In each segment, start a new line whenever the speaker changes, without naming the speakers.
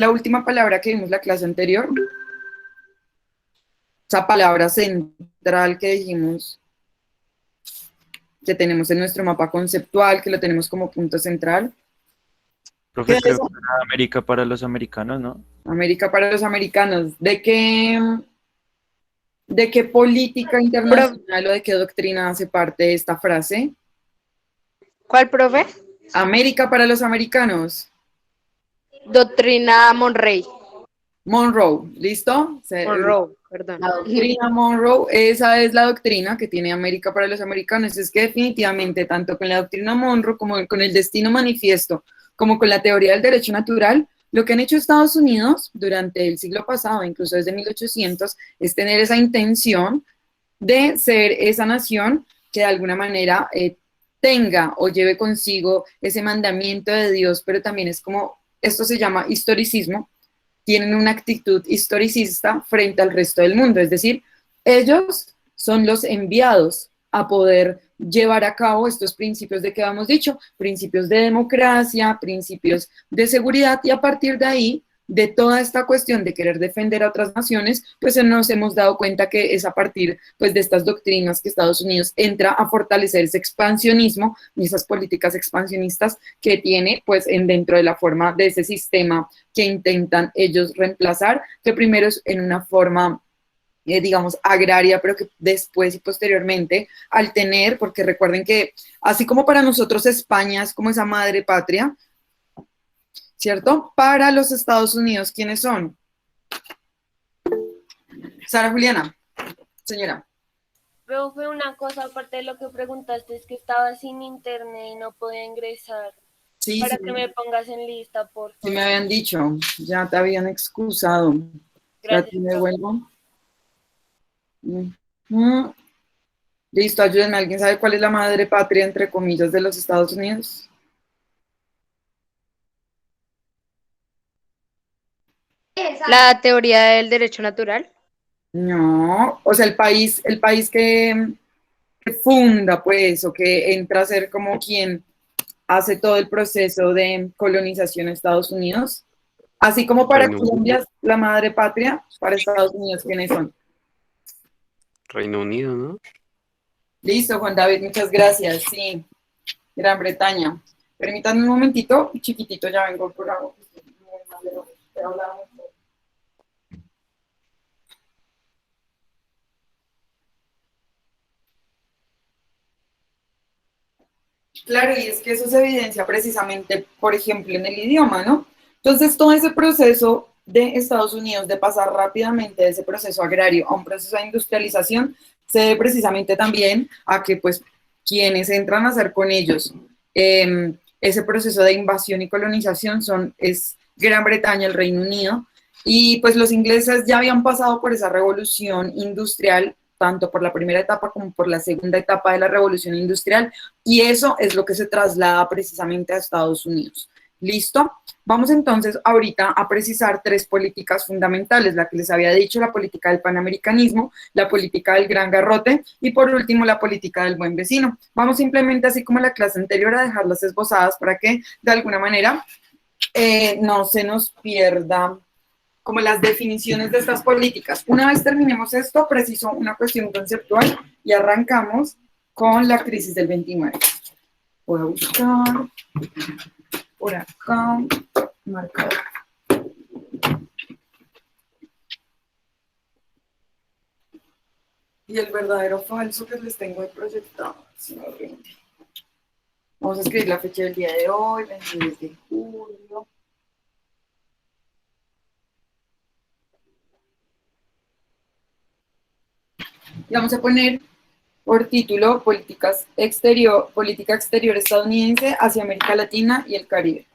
la última palabra que vimos la clase anterior? Esa palabra central que dijimos que tenemos en nuestro mapa conceptual, que lo tenemos como punto central. ¿Qué
Profe,
es
creo
eso?
que era América para los americanos, ¿no?
América para los americanos. ¿De qué política
Pro-
internacional o de qué doctrina hace parte esta frase?
¿Cuál, profe?
América para los americanos.
Doctrina Monroe.
Monroe, ¿listo?
Monroe, perdón.
La doctrina Monroe, esa es la doctrina que tiene América para los americanos. Es que definitivamente, tanto con la doctrina Monroe como con el destino manifiesto, como con la teoría del derecho natural, lo que han hecho Estados Unidos durante el siglo pasado, incluso desde 1800, es tener esa intención de ser esa nación que de alguna manera tenga o lleve consigo ese mandamiento de Dios, pero también es como, esto se llama historicismo, tienen una actitud historicista frente al resto del mundo, es decir, ellos son los enviados a poder llevar a cabo estos principios de que habíamos dicho, principios de democracia, principios de seguridad, y a partir de ahí, de toda esta cuestión de querer defender a otras naciones, pues nos hemos dado cuenta que es a partir pues, de estas doctrinas que Estados Unidos entra a fortalecer ese expansionismo y esas políticas expansionistas que tiene pues dentro de la forma de ese sistema que intentan ellos reemplazar, que primero es en una forma digamos, agraria, pero que después y posteriormente, al tener, porque recuerden que así como para nosotros España es como esa madre patria, ¿cierto? Para los Estados Unidos, ¿quiénes son? Sara Juliana, señora.
Profe, una cosa aparte de lo que preguntaste es que estaba sin internet y no podía ingresar.
Sí, sí,
Para que me pongas en lista, por
sí me
favor.
habían dicho, ya te habían excusado. Espérate,
Gracias,
me
profe.
vuelvo. Listo, ayúdenme. ¿Alguien sabe cuál es la madre patria, entre comillas, de los Estados Unidos?
La teoría del derecho natural.
No, o sea, el país que funda, pues, o que entra a ser como quien hace todo el proceso de colonización en Estados Unidos. Así como para
Reino
Colombia
Unido,
es la madre patria, para Estados Unidos, ¿quiénes son?
Reino Unido, ¿no?
Listo, Juan David, muchas gracias. Sí, Gran Bretaña. Permítanme un momentito, chiquitito, ya vengo por algo. Claro, y es que eso se evidencia precisamente, por ejemplo, en el idioma, ¿no? Entonces, todo ese proceso de Estados Unidos de pasar rápidamente de ese proceso agrario a un proceso de industrialización se debe precisamente también a que, pues, quienes entran a hacer con ellos ese proceso de invasión y colonización es Gran Bretaña, el Reino Unido, y pues los ingleses ya habían pasado por esa revolución industrial, tanto por la primera etapa como por la segunda etapa de la revolución industrial, y eso es lo que se traslada precisamente a Estados Unidos. ¿Listo? Vamos entonces ahorita a precisar tres políticas fundamentales, la que les había dicho, la política del panamericanismo, la política del gran garrote y por último la política del buen vecino. Vamos simplemente así como en la clase anterior a dejarlas esbozadas para que de alguna manera no se nos pierda como las definiciones de estas políticas. Una vez terminemos esto, preciso una cuestión conceptual y arrancamos con la crisis del 29. Voy a buscar por acá, marcador. Y el verdadero falso que les tengo ahí proyectado. Si me rinde. Vamos a escribir la fecha del día de hoy, 22 de julio. Y vamos a poner por título Política exterior estadounidense hacia América Latina y el Caribe.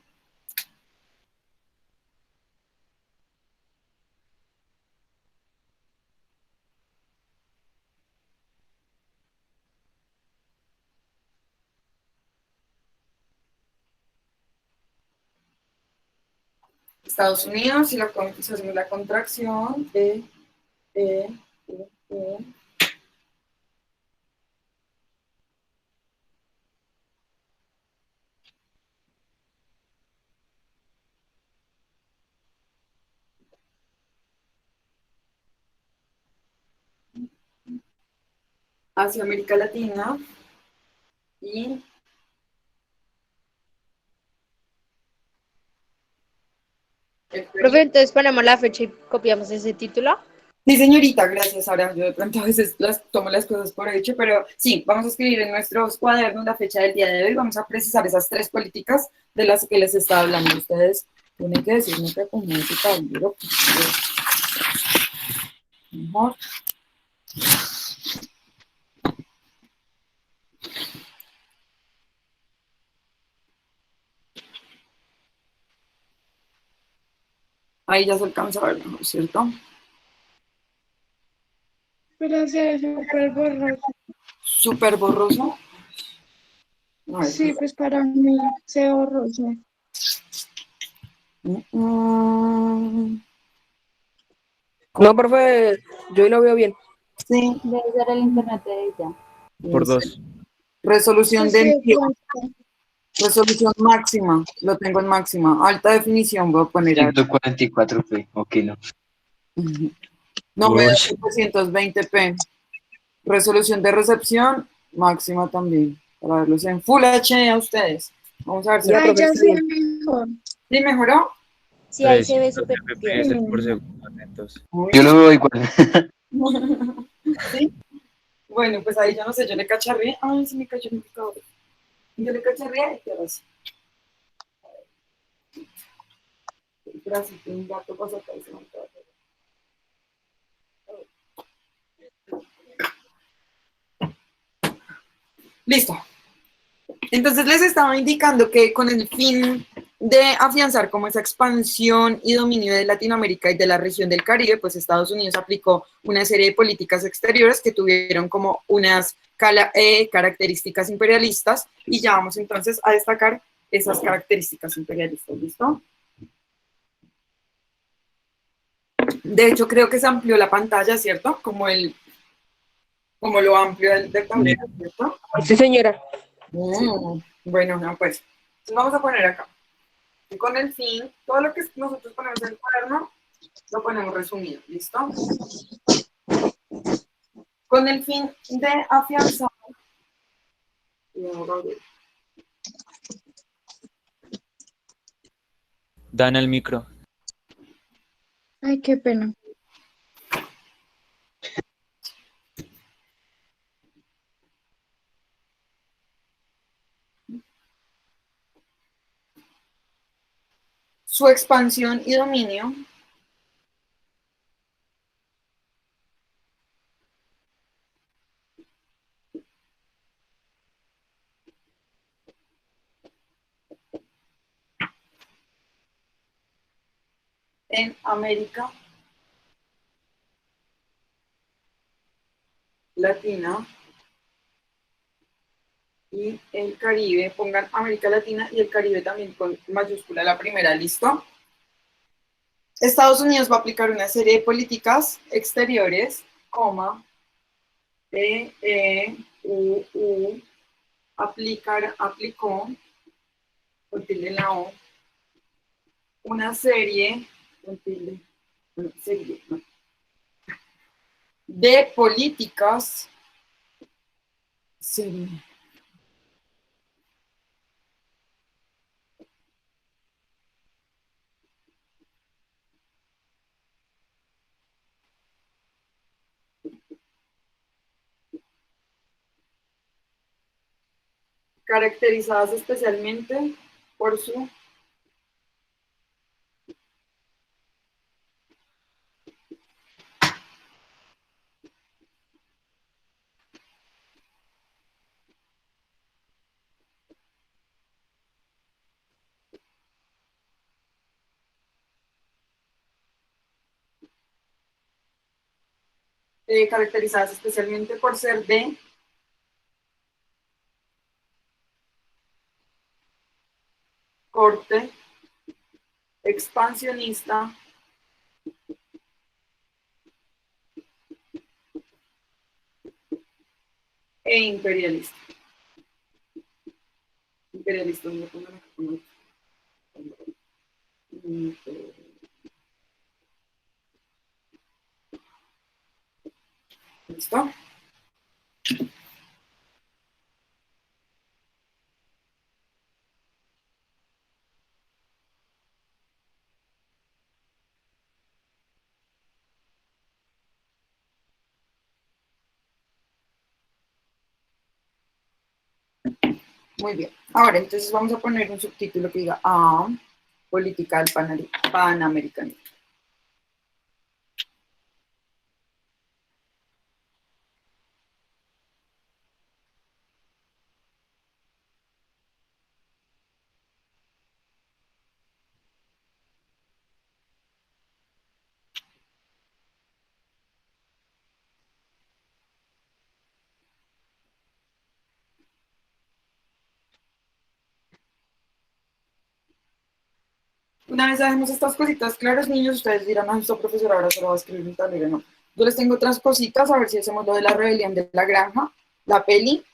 Estados Unidos y hacemos la contracción de E, E, hacia América Latina y el
Profe,
Caribe.
entonces ponemos la fecha y copiamos ese título.
Sí, señorita, gracias. Ahora yo de pronto a veces tomo las cosas por hecho, pero sí, vamos a escribir en nuestros cuadernos la fecha del día de hoy. Vamos a precisar esas 3 políticas de las que les estaba hablando. Ustedes tienen que decirme que con música, mejor. Ahí ya se alcanza a ver mejor, ¿cierto?
Pero se ve súper borroso.
Súper borroso. A ver.
Sí, pues para mí se ve borroso.
Mm,
No, profe, yo lo veo bien.
sí.
Debe ser el internet de ella.
Por 2.
Resolución
Pues
de
sí,
envío.
pues,
Resolución máxima. Lo tengo en máxima. Alta definición voy a poner ahí.
144p, ok, no.
No me da
Uy.
720p. Resolución de recepción máxima también. Para verlos en Full HD a ustedes. Vamos a ver si
Ya,
ay,
profe,
ya
está
se ve
bien.
mejor.
¿Sí mejoró?
Sí, ahí se ve
300
súper bien.
FPS por segundo, atentos.
Muy
Yo lo veo igual.
bien. ¿Sí? Bueno, pues ahí yo no sé, yo le cacharré. Ay, sí me cayó el indicador. Yo le cacharré y ahora sí. Gracias, un gato pasa acá y se me acaba. Listo. Entonces les estaba indicando que con el fin de afianzar como esa expansión y dominio de Latinoamérica y de la región del Caribe, pues Estados Unidos aplicó una serie de políticas exteriores que tuvieron como unas características imperialistas y ya vamos entonces a destacar esas características imperialistas, ¿listo? De hecho, creo que se amplió la pantalla, ¿cierto? Como lo amplio del tablero, ¿cierto?
Sí, señora.
Bueno, no, pues. Entonces vamos a poner acá. Y con el fin, todo lo que nosotros ponemos en el cuaderno, lo ponemos resumido, ¿listo? Con el fin de afianzar.
Dan el micro.
Ay, qué pena.
Su expansión y dominio en América Latina y el Caribe. Pongan América Latina y el Caribe también con mayúscula la primera, ¿listo? Estados Unidos va a aplicar una serie de políticas exteriores, coma, aplicó, con tilde en la O, una serie, con tilde, bueno, serie, no, de políticas, serie, caracterizadas especialmente por su caracterizadas especialmente por ser de corte expansionista e imperialista. Imperialista, ¿dónde pongo acá? ¿Listo? Muy bien. Ahora, entonces vamos a poner un subtítulo que diga política del Panamericanismo. Una vez sabemos estas cositas claras, niños, ustedes dirán, nuestro profesor ahora solo va a escribir un tablero, no. Yo les tengo otras cositas, a ver si hacemos lo de la rebelión de la granja, la peli,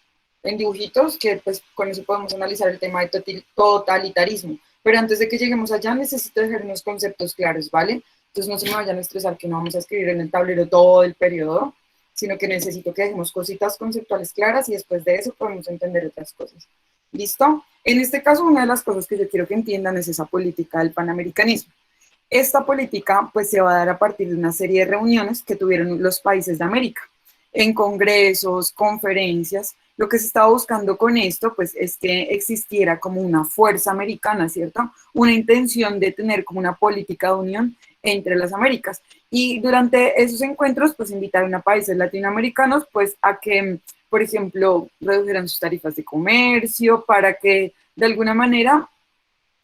en dibujitos, que pues con eso podemos analizar el tema de totalitarismo. Pero antes de que lleguemos allá, necesito dejar unos conceptos claros, ¿vale? Entonces no se me vayan a estresar que no vamos a escribir en el tablero todo el periodo, sino que necesito que dejemos cositas conceptuales claras y después de eso podemos entender otras cosas. ¿Listo? En este caso, una de las cosas que yo quiero que entiendan es esa política del panamericanismo. Esta política pues se va a dar a partir de una serie de reuniones que tuvieron los países de América, en congresos, conferencias. Lo que se estaba buscando con esto pues es que existiera como una fuerza americana, ¿cierto? Una intención de tener como una política de unión entre las Américas. Y durante esos encuentros pues invitaron a países latinoamericanos pues a que, por ejemplo, redujeran sus tarifas de comercio, para que de alguna manera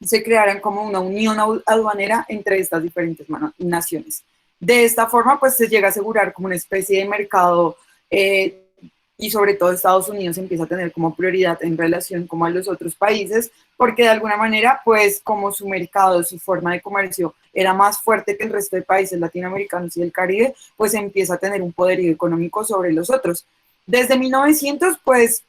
se crearan como una unión aduanera entre estas diferentes naciones. De esta forma, pues se llega a asegurar como una especie de mercado y sobre todo Estados Unidos empieza a tener como prioridad en relación como a los otros países, porque de alguna manera, pues como su mercado, su forma de comercio era más fuerte que el resto de países latinoamericanos y del Caribe, pues empieza a tener un poderío económico sobre los otros. Desde 1900, pues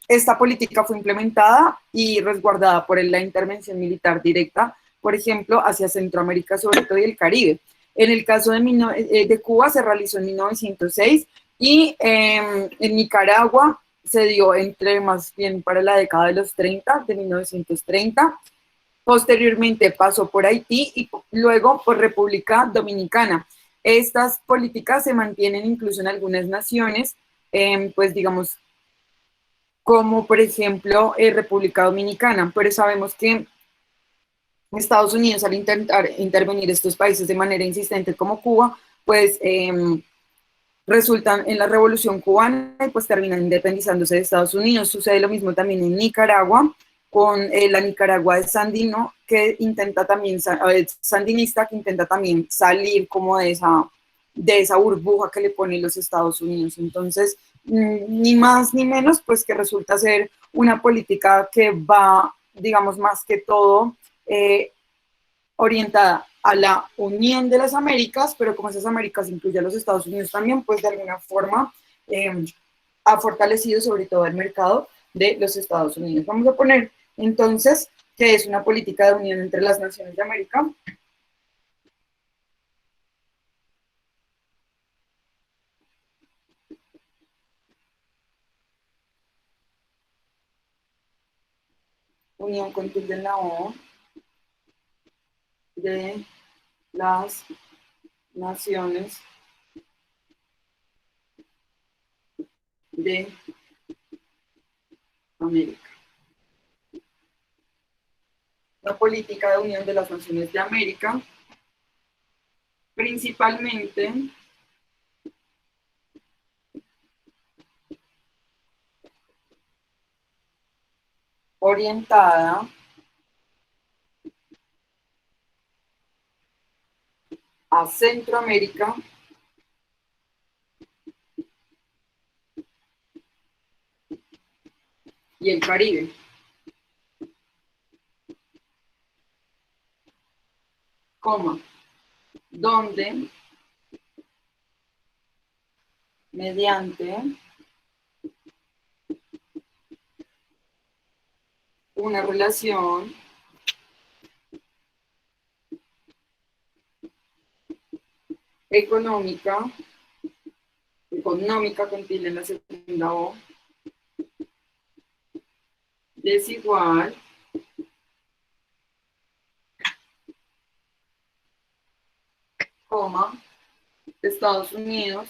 esta política fue implementada y resguardada por la intervención militar directa, por ejemplo, hacia Centroamérica sobre todo y el Caribe. En el caso de Cuba se realizó en 1906 y en Nicaragua se dio entre más bien para la década de los 30, de 1930. Posteriormente pasó por Haití y luego por República Dominicana. Estas políticas se mantienen incluso en algunas naciones, pues digamos, como por ejemplo República Dominicana, pero sabemos que Estados Unidos al intentar intervenir estos países de manera insistente como Cuba, pues resultan en la revolución cubana y pues terminan independizándose de Estados Unidos. Sucede lo mismo también en Nicaragua, con la Nicaragua de Sandino, que intenta también, sandinista, que intenta también salir como de esa burbuja que le ponen los Estados Unidos. Entonces, ni más ni menos, pues que resulta ser una política que va, digamos, más que todo orientada a la unión de las Américas, pero como esas Américas incluye a los Estados Unidos también, pues de alguna forma ha fortalecido sobre todo el mercado de los Estados Unidos. Vamos a poner entonces que es una política de unión entre las naciones de América. Unión con tilde en la O de las naciones de América. La política de unión de las naciones de América, principalmente orientada a Centroamérica y el Caribe. Coma, donde mediante una relación económica con tilde en la segunda O, desigual, coma, Estados Unidos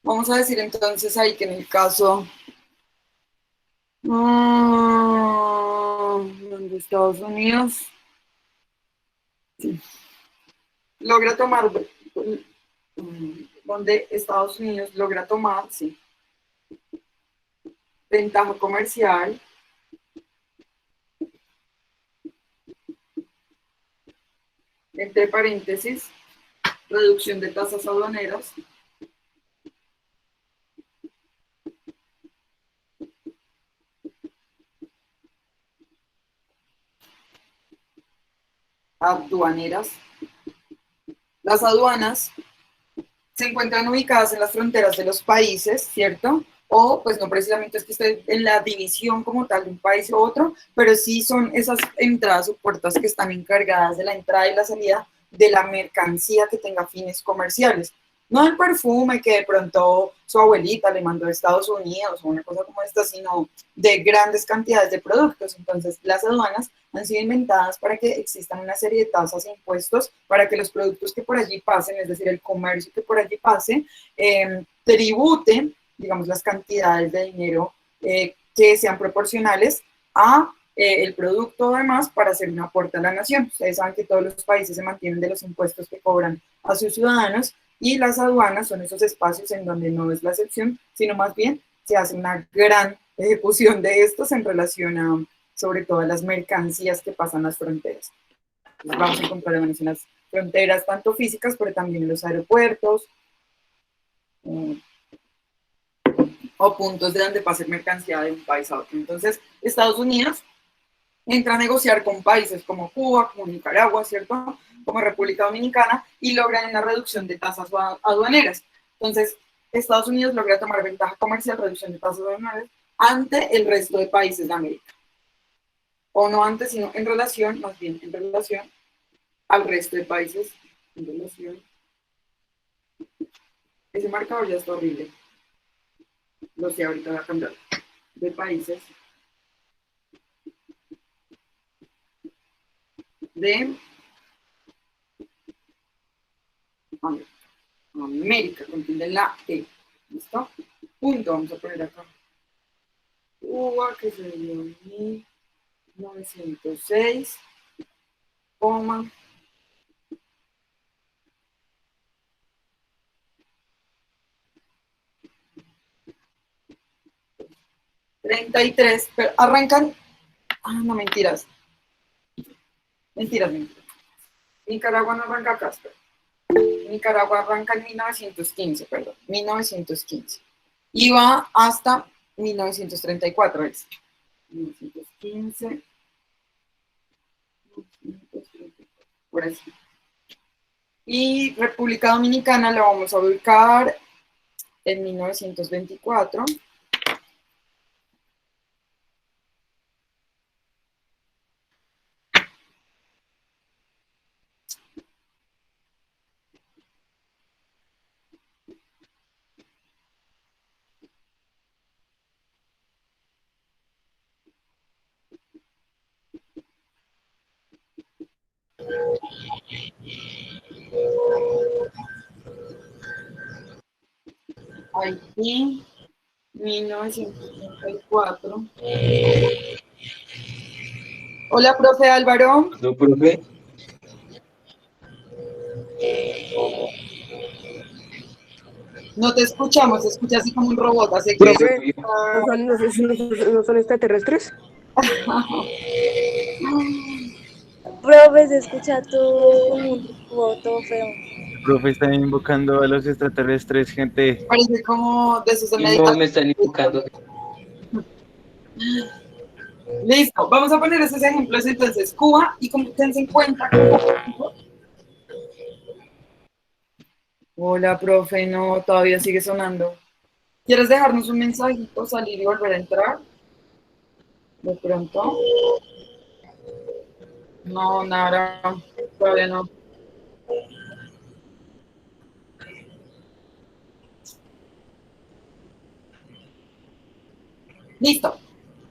Vamos a decir entonces ahí que en el caso donde Estados Unidos sí, logra tomar, donde Estados Unidos logra tomar, sí, ventaja comercial entre paréntesis, reducción de tasas aduaneras, aduaneras. Las aduanas se encuentran ubicadas en las fronteras de los países, ¿cierto? O pues no precisamente es que esté en la división como tal de un país u otro, pero sí son esas entradas o puertas que están encargadas de la entrada y la salida de la mercancía que tenga fines comerciales. No el perfume que de pronto su abuelita le mandó de Estados Unidos o una cosa como esta, sino de grandes cantidades de productos. Entonces, las aduanas han sido inventadas para que existan una serie de tasas e impuestos para que los productos que por allí pasen, es decir, el comercio que por allí pase, tributen, digamos, las cantidades de dinero que sean proporcionales a el producto además para hacer un aporte a la nación. Ustedes saben que todos los países se mantienen de los impuestos que cobran a sus ciudadanos y las aduanas son esos espacios en donde no es la excepción, sino más bien se hace una gran ejecución de estos en relación a, sobre todo, a las mercancías que pasan las fronteras. Entonces vamos a encontrar en las fronteras tanto físicas, pero también en los aeropuertos, o puntos de donde pase mercancía de un país a otro. Entonces, Estados Unidos entra a negociar con países como Cuba, como Nicaragua, ¿cierto?, como República Dominicana, y logran una reducción de tasas aduaneras. Entonces, Estados Unidos logra tomar ventaja comercial, reducción de tasas aduaneras, ante el resto de países de América. O no antes, sino en relación, más bien en relación al resto de países, en relación. Ese marcador ya está horrible. Lo sé, ahorita voy a cambiar. De países de América, contiene la E. ¿Listo? Punto, vamos a poner acá. Cuba, que se dio en 1906, coma. $33, pero arrancan. No, mentiras. Mentiras. Nicaragua no arranca acá, espera. Nicaragua arranca en 1915, perdón, 1915. Y va hasta 1934, ¿ves? 1915. Por así. Y República Dominicana la vamos a ubicar en 1924. Haití, 1934. Hola, profe Álvaro.
¿No, profe?
No te escuchamos, se escucha así como un robot, así que...
Profe, ¿no son extraterrestres?
Profe, se escucha todo como un robot, todo feo.
El profe está invocando a los extraterrestres, gente.
Parece como de esos de
No,
meditación.
me están invocando.
Listo, vamos a poner esos ejemplos entonces. Cuba, y como tense en cuenta. Hola, profe, no, todavía sigue sonando. ¿Quieres dejarnos un mensajito, salir y volver a entrar? De pronto. No, nada, todavía no. Listo.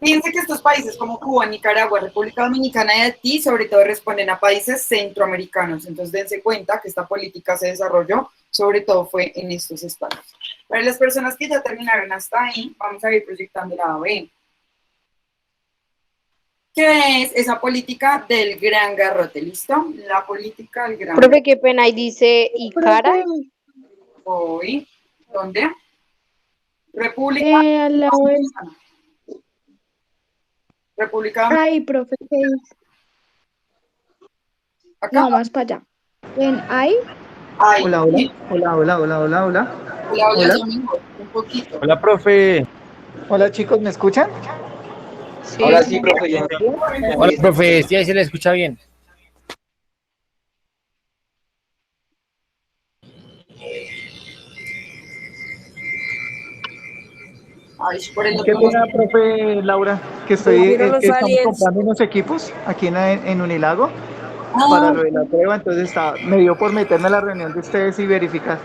Fíjense que estos países como Cuba, Nicaragua, República Dominicana y Haití, sobre todo responden a países centroamericanos. Entonces, dense cuenta que esta política se desarrolló, sobre todo fue en estos estados. Para las personas que ya terminaron hasta ahí, vamos a ir proyectando la B. ¿Qué es esa política del gran garrote? ¿Listo? La política del gran
Profe, qué pena, ahí dice Icara.
Profe,
Hoy, ¿dónde? República
al lado del...
Dominicana. República Dominicana.
Ay, profe, ¿qué dice?
Acá.
No, más para allá. ¿Ven ahí?
Ahí.
Hola, hola, hola, hola, hola, hola, hola.
Hola,
Hola.
ya mejor, un poquito.
Hola, profe.
Hola chicos, ¿me escuchan?
Sí.
Ahora sí, profe, ya.
Hola, profe, sí, ahí se le escucha bien.
Ay, por el
Qué
otro
pena,
lado.
profe Laura, que que estamos comprando unos equipos aquí en Unilago para lo de la prueba, entonces me dio por meterme a la reunión de ustedes y verificar.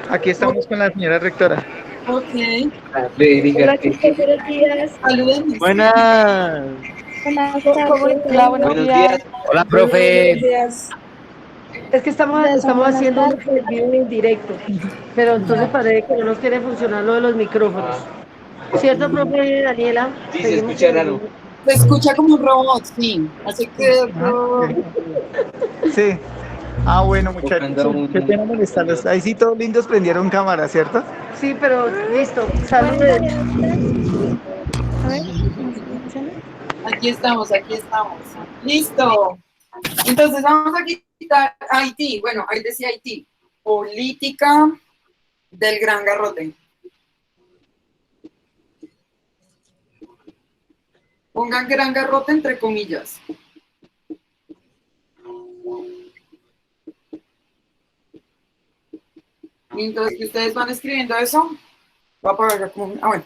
Aquí estamos con la señora rectora.
Ok.
Hola
Verificar
chicos, buenos días.
Saluden.
Buenas.
Buenas
¿Cómo
tardes.
están?
Buenos días.
Hola, profe.
días.
Es que estamos
Ya son buenas
haciendo un
tardes.
vivo en directo, pero entonces parece que no nos quiere funcionar lo de los micrófonos. ¿Cierto, profe Daniela?
Sí, se
Seguimos
escucha
con el
raro.
mismo.
Se escucha como un robot, sí. Así que...
Sí. Ah, bueno,
Buscando
muchachos, qué pena molestarlos. Ahí sí todos lindos prendieron cámara, ¿cierto?
Sí, pero listo.
¿Pueden
Saludos.
salir a ustedes? A ver, ¿no se funciona?
Aquí estamos, aquí estamos. Listo. Entonces vamos a quitar Haití. Bueno, ahí decía Haití. Política del gran garrote. Pongan gran garrote entre comillas. Y entonces que ustedes van escribiendo eso, va a pagar como... Ah, bueno.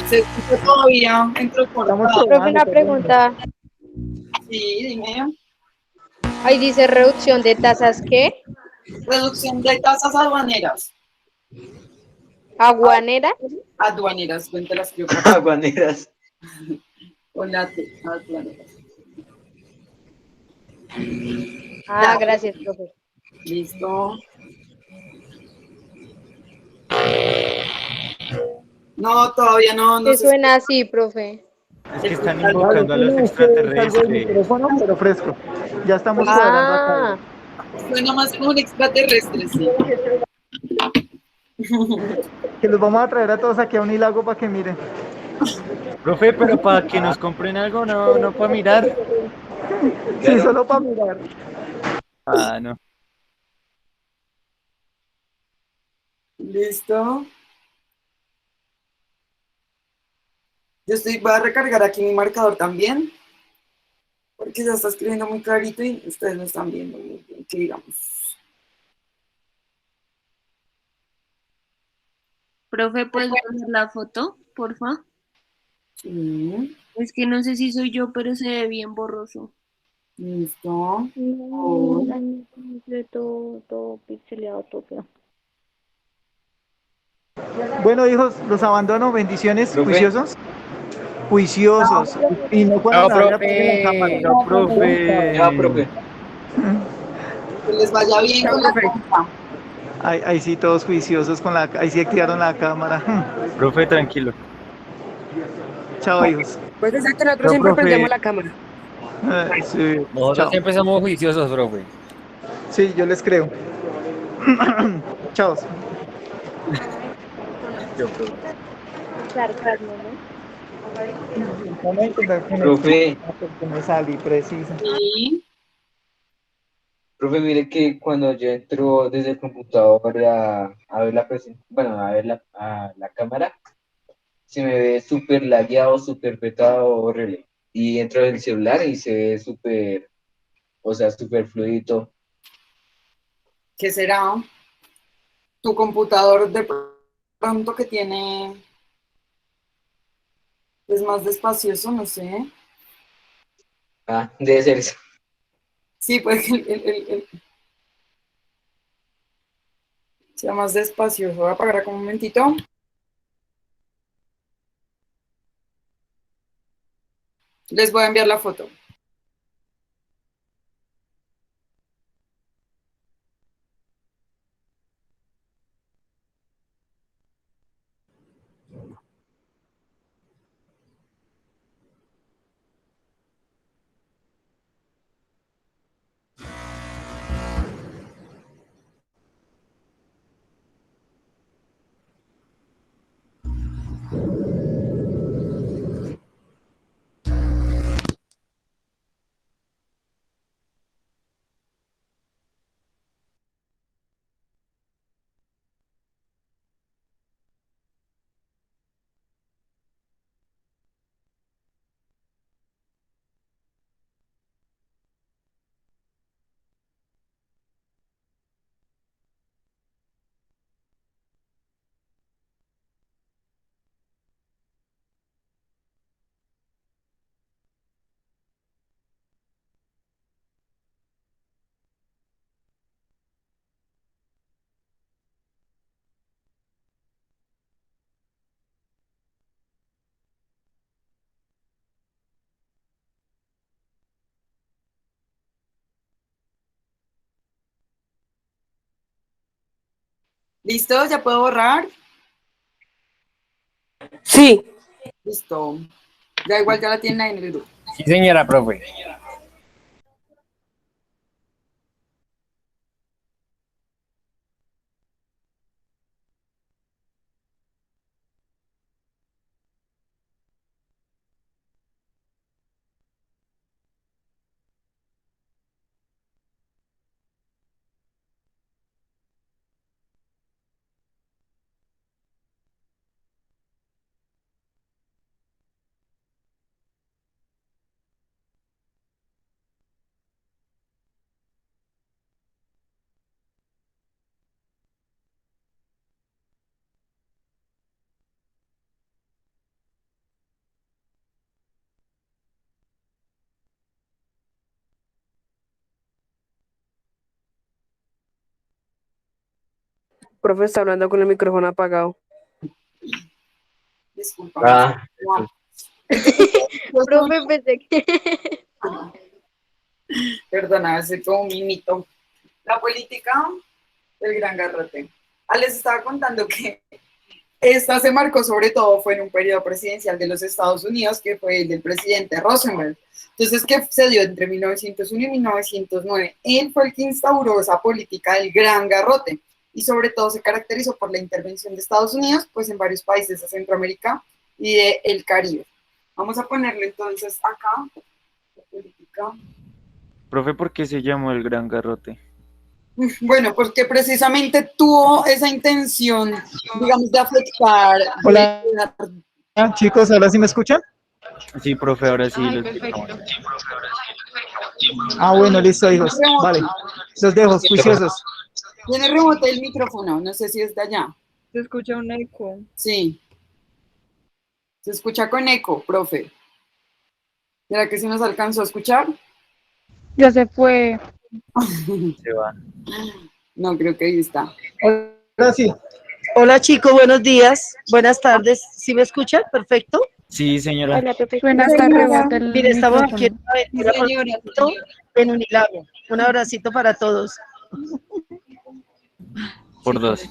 Se escucha todavía entrecortado.
Profe, una pregunta.
Sí, dime.
Ahí dice reducción de tasas, ¿qué?
Reducción de tasas aduaneras.
Aguanera.
Aduaneras, cuéntalas que yo
Aguaneras.
Hola, aduaneras.
Ah,
Ya.
gracias, profe.
Listo. No, todavía no
¿Qué
se escucha.
suena así, profe?
Es que están
La
invocando a los
vecina es que salgo del
extraterrestres.
micrófono, pero fresco. Ya estamos cuadrando acá.
Ah,
Suena más como un extraterrestre, sí.
Que los vamos a traer a todos aquí a Unilago para que miren.
Profe, pero para que nos compren algo, no, no para mirar.
Sí, solo para mirar.
Ah, no.
Listo. Voy a recargar aquí mi marcador también, porque ya está escribiendo muy clarito y ustedes no están viendo muy bien, que digamos.
Profe, ¿puedes poner la foto, porfa?
Sí,
Es que no sé si soy yo, pero se ve bien borroso.
listo.
No, todo pixeleado, todo feo.
Bueno, hijos, los abandono. Bendiciones,
Profe.
juiciosos. Juiciosos. Y no cuando
Chao,
me vaya a poner la cámara.
profe.
No, profe.
Ya, profe.
Que les vaya bien con la compra.
Ahí sí, todos juiciosos con ahí sí activaron la cámara.
Profe, tranquilo.
Chao, hijos.
Pues es que nosotros
No,
siempre
profe.
prendemos la cámara.
Sí,
Nosotros
chao.
siempre somos juiciosos, profe.
Sí, yo les creo. Chao.
Yo, profe.
Sarcasmo, ¿no?
Vamos a intentar
Profe,
que me salí preciso.
Sí.
profe, mire que cuando yo entro desde el computador a ver bueno, a ver la cámara, se me ve súper lagueado, súper petado, horrible. Y entro en el celular y se ve súper, o sea, súper fluido.
¿Qué será? Tu computador de pronto que tiene, es más despacioso, no sé.
Ah, debe ser eso.
Sí, pues sea más despacioso. Voy a apagar acá un momentito. Les voy a enviar la foto. ¿Listo? ¿Ya puedo borrar?
Sí.
Listo. Ya igual ya la tienen ahí en el grupo.
Sí, señora, profe.
Profe está hablando con el micrófono apagado.
Disculpa.
Ah,
Profe, pensé que...
Perdona, ese fue un mimito. La política del gran garrote. Les estaba contando que esta se marcó sobre todo, fue en un periodo presidencial de los Estados Unidos, que fue el del presidente Roosevelt. Entonces, ¿qué se dio entre 1901 y 1909? Él fue el que instauró esa política del gran garrote y sobre todo se caracterizó por la intervención de Estados Unidos, pues en varios países de Centroamérica y del Caribe. Vamos a ponerle entonces acá, la política.
Profe, ¿por qué se llamó el Gran Garrote?
Bueno, porque precisamente tuvo esa intención, digamos, de afectar.
Hola. Chicos, ¿ahora sí me escuchan?
Sí, profe, ahora sí
Ay,
lo
perfecto.
escuchamos.
Ah, bueno, listo, hijos. Vale. Los dejo, juiciosos.
Tiene rebote el micrófono, no sé si es de allá.
Se escucha un eco.
Sí. Se escucha con eco, profe. ¿Será que sí nos alcanzó a escuchar?
Ya se fue.
Se va.
No, creo que ahí está.
Ahora sí.
Hola chicos, buenos días, buenas tardes. ¿Sí me escuchan? Perfecto.
Sí, señora.
Hola, profe.
Suena hasta rebote el
Mire, estamos aquí
micrófono.
en Unilago. Un abracito para todos.
Por dos.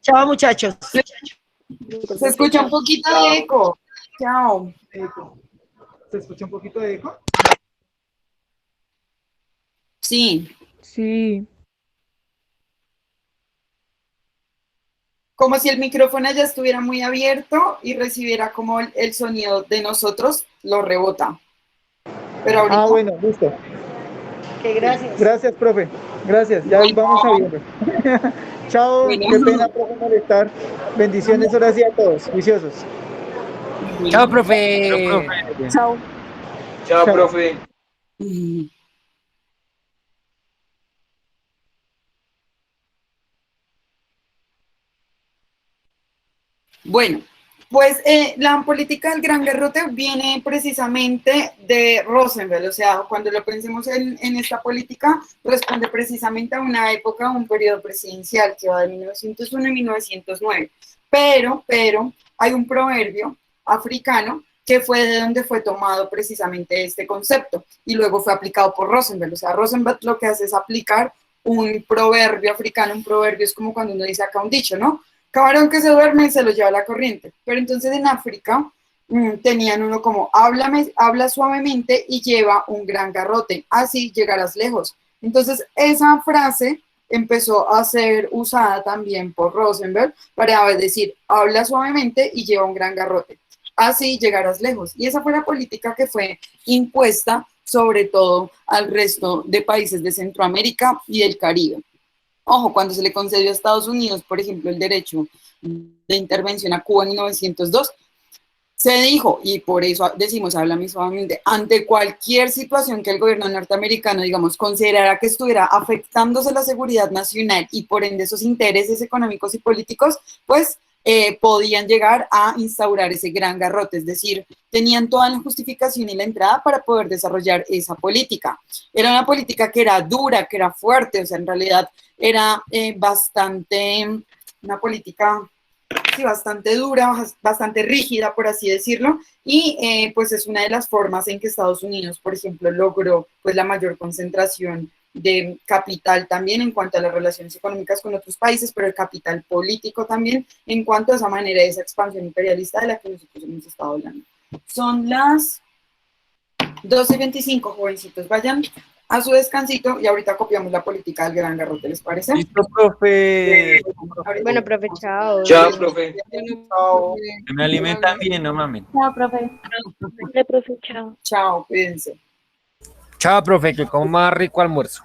Chao muchachos.
Se escucha un poquito de eco. Chao.
¿Se escucha un poquito de eco?
Sí.
Sí.
Como si el micrófono ya estuviera muy abierto y recibiera como el sonido de nosotros, lo rebota. Pero ahorita...
Ah, bueno, listo.
Que gracias.
Gracias, profe. Gracias, ya vamos sabiendo. Chao,
Bueno.
qué pena, profe, molestar. Bendiciones, ahora sí a todos, juiciosos.
Chao, profe.
Chao.
chao, profe.
Bueno, pues la política del gran garrote viene precisamente de Roosevelt, o sea, cuando lo pensemos en esta política, responde precisamente a una época, un periodo presidencial que va de 1901 y 1909. Pero hay un proverbio africano que fue de donde fue tomado precisamente este concepto y luego fue aplicado por Roosevelt. O sea, Roosevelt lo que hace es aplicar un proverbio africano. Un proverbio es como cuando uno dice acá un dicho, ¿no? Camarón que se duerme se lo lleva la corriente. Pero entonces en África tenían uno como habla suavemente y lleva un gran garrote, así llegarás lejos. Entonces esa frase empezó a ser usada también por Roosevelt para decir habla suavemente y lleva un gran garrote, así llegarás lejos. Y esa fue la política que fue impuesta sobre todo al resto de países de Centroamérica y del Caribe. Ojo, cuando se le concedió a Estados Unidos, por ejemplo, el derecho de intervención a Cuba en 1902, se dijo, y por eso decimos, háblame suavemente, ante cualquier situación que el gobierno norteamericano, digamos, considerara que estuviera afectándose la seguridad nacional y por ende esos intereses económicos y políticos, pues podían llegar a instaurar ese gran garrote, es decir, tenían toda la justificación y la entrada para poder desarrollar esa política. Era una política que era dura, que era fuerte, o sea, en realidad era una política sí, bastante dura, bastante rígida, por así decirlo, y pues es una de las formas en que Estados Unidos, por ejemplo, logró pues la mayor concentración de capital también en cuanto a las relaciones económicas con otros países, pero el capital político también en cuanto a esa manera de esa expansión imperialista de la que nosotros hemos estado hablando. Son las 12:25, jovencitos, vayan a su descansito y ahorita copiamos la política del gran garrote, ¿les parece?
Listo, profe.
Bueno, profe, chao.
Chao, profe.
Chao.
Que me alimentan bien, no mames.
Chao, profe. Vale, profe, chao.
Chao, cuídense.
Chao, profe, que coma rico almuerzo.